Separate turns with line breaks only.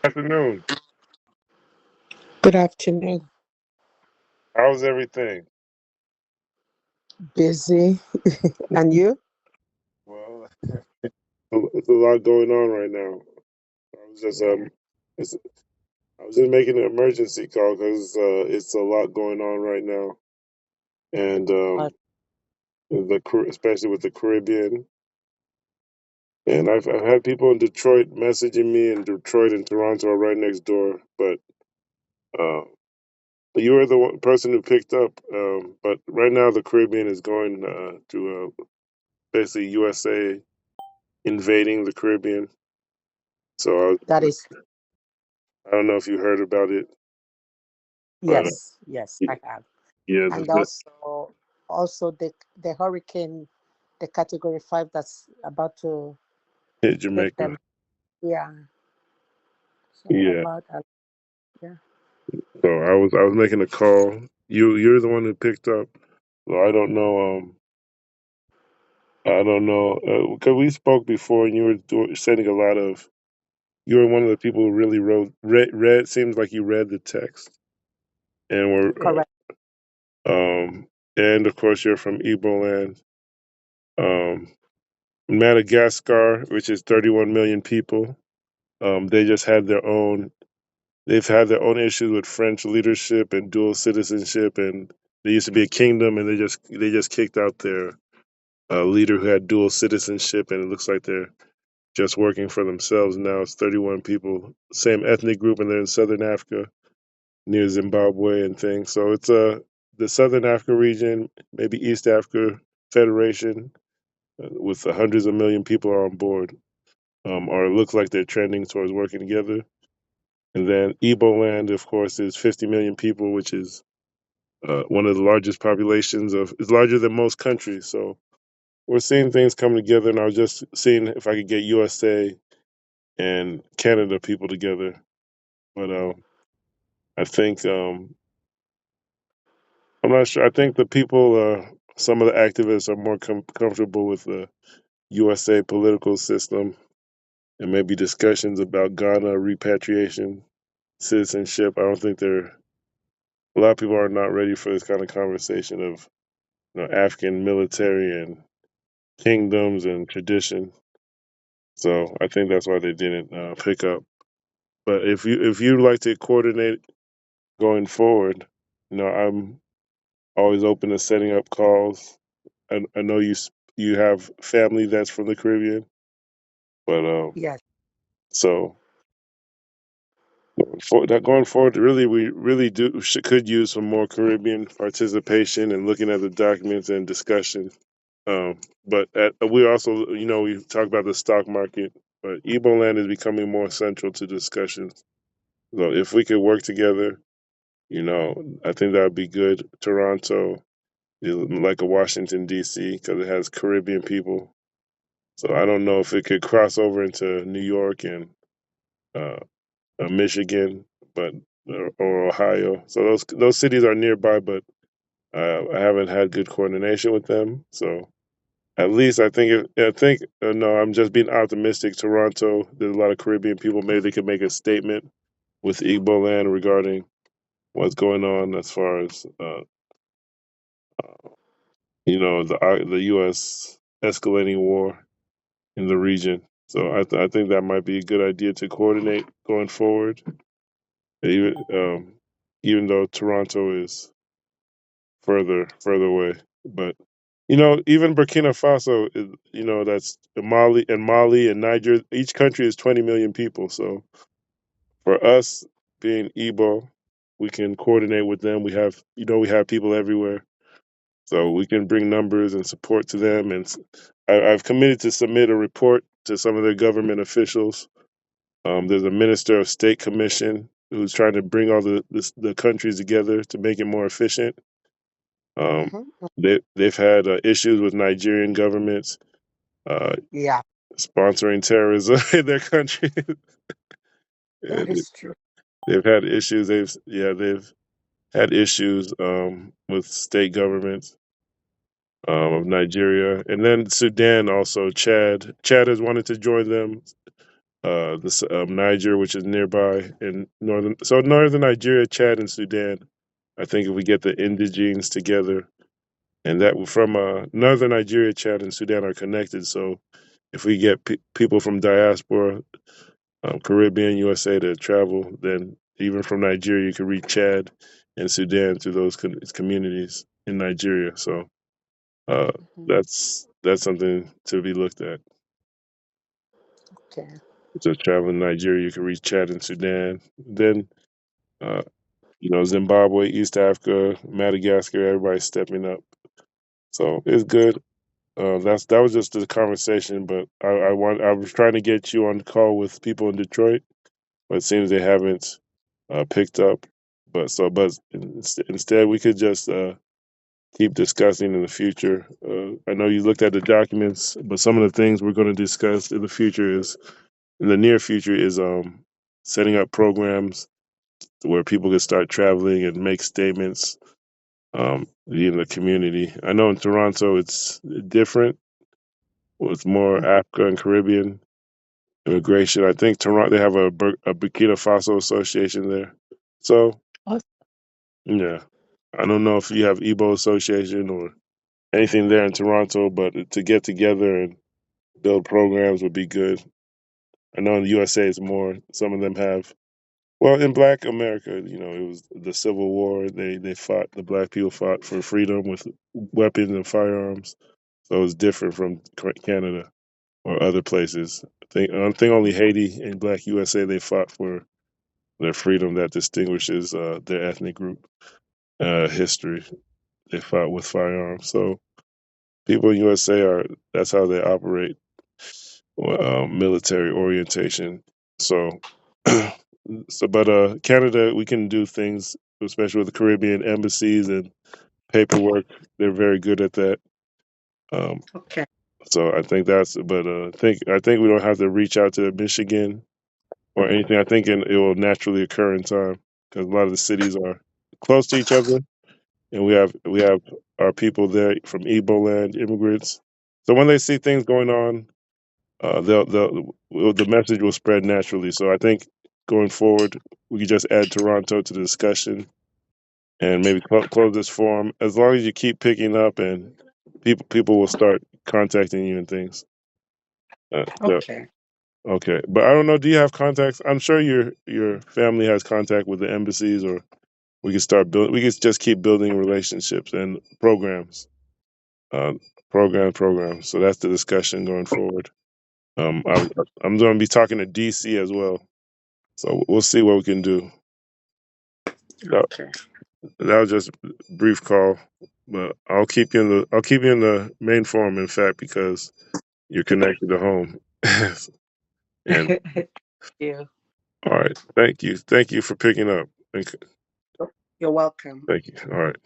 Afternoon.
Good afternoon.
How's everything?
Busy. And you?
Well, it's a lot going on right now. I was just it's, I was just making an emergency call because it's a lot going on right now, and
Uh,
especially with the Caribbean. And I've had people in Detroit messaging me, and Detroit and Toronto are right next door. Uh, but you were the person who picked up. But right now the Caribbean is going to basically USA invading the Caribbean. So
that is
I don't know if you heard about it, but
yes,
y-
I have.
yeah,
And also the hurricane, the category 5 that's about to
hit
hit
Jamaica.
them. Yeah. So
Yeah.
about that. Yeah.
So I was making a call. You're the one who picked up. So I don't know. I don't know because we spoke before, and you were sending a lot of. You were one of the people who really read. Seems like you read the text, and were
Correct.
and of course you're from Igboland, um, Madagascar, which is 31 million people. They just had their own. They've had their own issues with French leadership and dual citizenship, and they used to be a kingdom, and they just kicked out their leader who had dual citizenship, and it looks like they're just working for themselves now. It's 31 people, same ethnic group, and they're in Southern Africa near Zimbabwe and things. So it's the Southern Africa region, maybe East Africa Federation, with hundreds of million people are on board, or it looks like they're trending towards working together. And then Igboland, of course, is 50 million people, which is one of the largest populations of. It's larger than most countries. So we're seeing things come together, and I was just seeing if I could get USA and Canada people together. But I think I'm not sure. I think the people, some of the activists, are more comfortable with the USA political system, and maybe discussions about Ghana repatriation, citizenship. I don't think they're. A lot of people are not ready for this kind of conversation of African military and kingdoms and tradition. So I think that's why they didn't pick up. But if you'd like to coordinate going forward, I'm always open to setting up calls. I know you have family that's from the Caribbean, but
Yes.
so going forward, really we really could use some more Caribbean participation and looking at the documents and discussion. We also, we talk about the stock market, but Eboland is becoming more central to discussions. So if we could work together, I think that would be good. Toronto is like a Washington D.C. because it has Caribbean people. So I don't know if it could cross over into New York and uh, Michigan, but or Ohio. So those cities are nearby, but I haven't had good coordination with them. So at least no, I'm just being optimistic. Toronto, there's a lot of Caribbean people. Maybe they could make a statement with Igbo land regarding what's going on as far as the U.S. escalating war in the region. So I think that might be a good idea to coordinate going forward. Even even though Toronto is further away, but even Burkina Faso is, that's Mali and Niger. Each country is 20 million people. So for us being Igbo, we can coordinate with them. We have people everywhere, so we can bring numbers and support to them. And I've committed to submit a report to some of their government officials. There's a Minister of State Commission who's trying to bring all the countries together to make it more efficient. Um,
Hmm.
they've had issues with Nigerian governments uh,
Yeah,
sponsoring terrorism in their country.
that
And
is true.
they've had issues. They've had issues with state governments of Nigeria, and then Sudan also. Chad has wanted to join them. Niger, which is nearby in northern Nigeria, Chad, and Sudan. I think if we get the indigenes together, and that from northern Nigeria, Chad, and Sudan are connected. So if we get people from diaspora, Caribbean, USA to travel, then even from Nigeria, you can reach Chad and Sudan through those communities in Nigeria. So uh,
Mhm.
that's something to be looked at.
Okay.
Just traveling Nigeria, you can reach Chad and Sudan. Then, uh, Zimbabwe, East Africa, Madagascar, everybody's stepping up. So it's good. That was just the conversation, but I was trying to get you on the call with people in Detroit, but it seems they haven't picked up. Instead, we could just keep discussing in the future. I know you looked at the documents, but some of the things we're going to discuss in the near future is setting up programs where people can start traveling and make statements in the community. I know in Toronto it's different. It's more
Mhm.
Africa and Caribbean immigration. I think Toronto they have a Burkina Faso association there. So
Awesome.
yeah, I don't know if you have Igbo association or anything there in Toronto, but to get together and build programs would be good. I know in the USA it's more. Some of them have. Well, in Black America, it was the Civil War. They fought. The Black people fought for freedom with weapons and firearms. So it was different from Canada or other places. I think only Haiti and Black USA they fought for their freedom that distinguishes their ethnic group history. They fought with firearms. So people in USA are that's how they operate. Military orientation. So, but Canada, we can do things, especially with the Caribbean embassies and paperwork. They're very good at that. Um,
Okay.
so I think I think we don't have to reach out to Michigan or anything. I think it will naturally occur in time because a lot of the cities are close to each other, and we have our people there from Igboland immigrants. So when they see things going on, the message will spread naturally. So I think going forward, we could just add Toronto to the discussion and maybe close this forum. As long as you keep picking up and people will start contacting you and things. So
Okay.
okay, but I don't know. Do you have contacts? I'm sure your family has contact with the embassies, or we can start build. We can just keep building relationships and programs. Uh, programs. So that's the discussion going forward. I'm going to be talking to DC as well. So we'll see what we can do. That,
Okay.
that was just a brief call, but I'll keep you in the main forum. In fact, because you're connected to home. And
You.
all right, thank you for picking up. Thank
You're welcome.
you. All right.